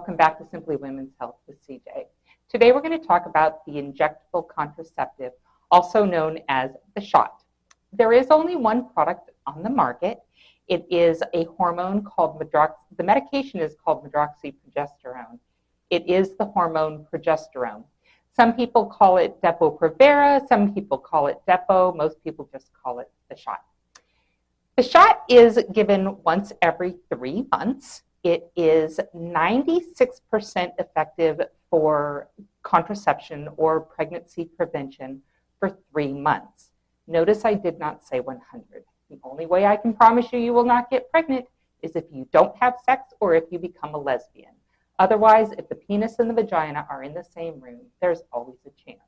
welcome back to Simply Women's Health with CJ. Today we're going to talk about the injectable contraceptive, also known as the shot. There is only one product on the market. It is a hormone called the medication is called medroxyprogesterone. It is the hormone progesterone. Some people call it Depo-Provera, some people call it Depo, most people just call it the shot. The shot is given once every 3 months. It is 96% effective for contraception or pregnancy prevention for 3 months. Notice I did not say 100. The only way I can promise you you will not get pregnant is if you don't have sex or if you become a lesbian. Otherwise, if the penis and the vagina are in the same room, there's always a chance.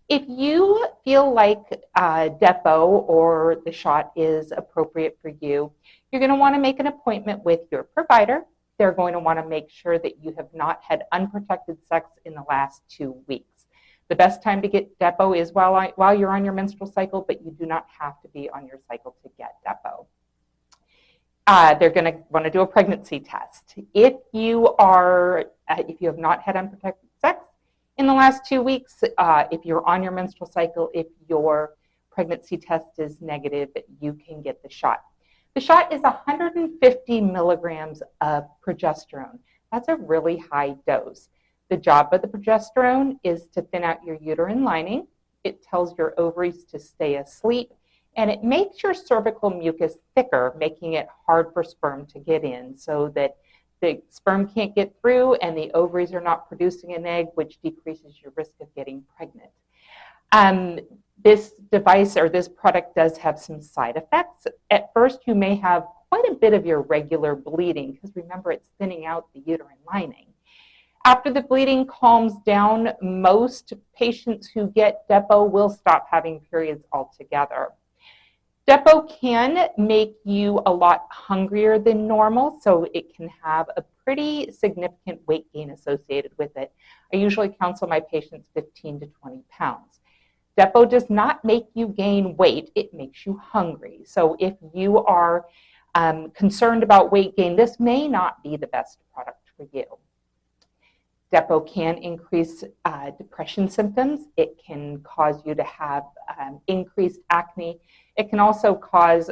If you feel like Depo or the shot is appropriate for you, you're going to want to make an appointment with your provider. They're going to want to make sure that you have not had unprotected sex in the last 2 weeks. The best time to get Depo is while you're on your menstrual cycle, but you do not have to be on your cycle to get Depo. They're going to want to do a pregnancy test. If you have not had unprotected sex in the last 2 weeks, if you're on your menstrual cycle, if your pregnancy test is negative, you can get the shot. The shot is 150 milligrams of progesterone. That's a really high dose. The job of the progesterone is to thin out your uterine lining. It tells your ovaries to stay asleep, and it makes your cervical mucus thicker, making it hard for sperm to get in so that the sperm can't get through and the ovaries are not producing an egg, which decreases your risk of getting pregnant. This device or this product does have some side effects. At first, you may have quite a bit of irregular bleeding because remember, it's thinning out the uterine lining. After the bleeding calms down, most patients who get Depo will stop having periods altogether. Depo can make you a lot hungrier than normal, so it can have a pretty significant weight gain associated with it. I usually counsel my patients 15 to 20 pounds. Depo does not make you gain weight, it makes you hungry. So if you are concerned about weight gain, this may not be the best product for you. Depo can increase depression symptoms. It can cause you to have increased acne. It can also cause,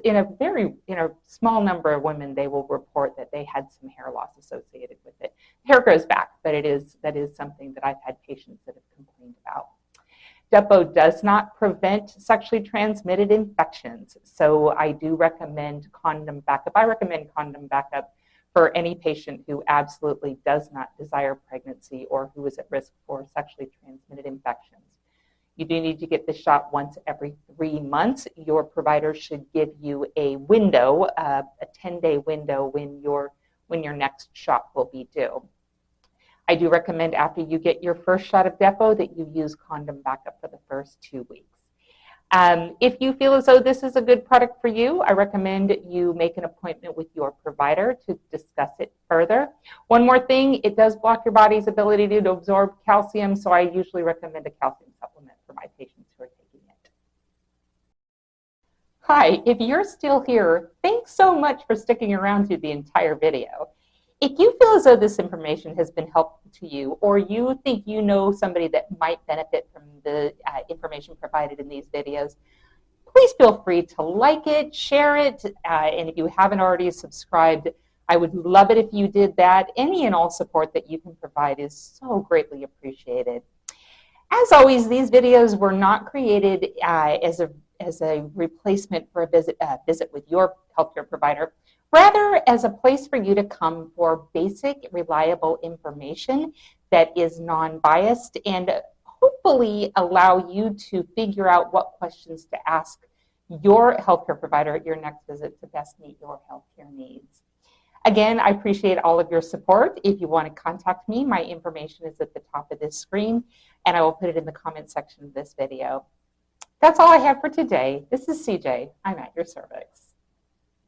in a small number of women, they will report that they had some hair loss associated with it. Hair grows back, but that is something that I've had patients that have complained about. Depo does not prevent sexually transmitted infections, so I do recommend condom backup. I recommend condom backup for any patient who absolutely does not desire pregnancy or who is at risk for sexually transmitted infections. You do need to get the shot once every 3 months. Your provider should give you a window, a 10-day window when your next shot will be due. I do recommend after you get your first shot of Depo that you use condom backup for the first 2 weeks. If you feel as though this is a good product for you, I recommend you make an appointment with your provider to discuss it further. One more thing, it does block your body's ability to absorb calcium, so I usually recommend a calcium supplement for my patients who are taking it. Hi, if you're still here, thanks so much for sticking around through the entire video. If you feel as though this information has been helpful to you, or you think you know somebody that might benefit from the information provided in these videos, please feel free to like it, share it, and if you haven't already subscribed, I would love it if you did that. Any and all support that you can provide is so greatly appreciated. As always, these videos were not created as a replacement for a visit with your healthcare provider. Rather, as a place for you to come for basic, reliable information that is non-biased and hopefully allow you to figure out what questions to ask your healthcare provider at your next visit to best meet your healthcare needs. Again, I appreciate all of your support. If you want to contact me, my information is at the top of this screen, and I will put it in the comment section of this video. That's all I have for today. This is CJ. I'm at your cervix.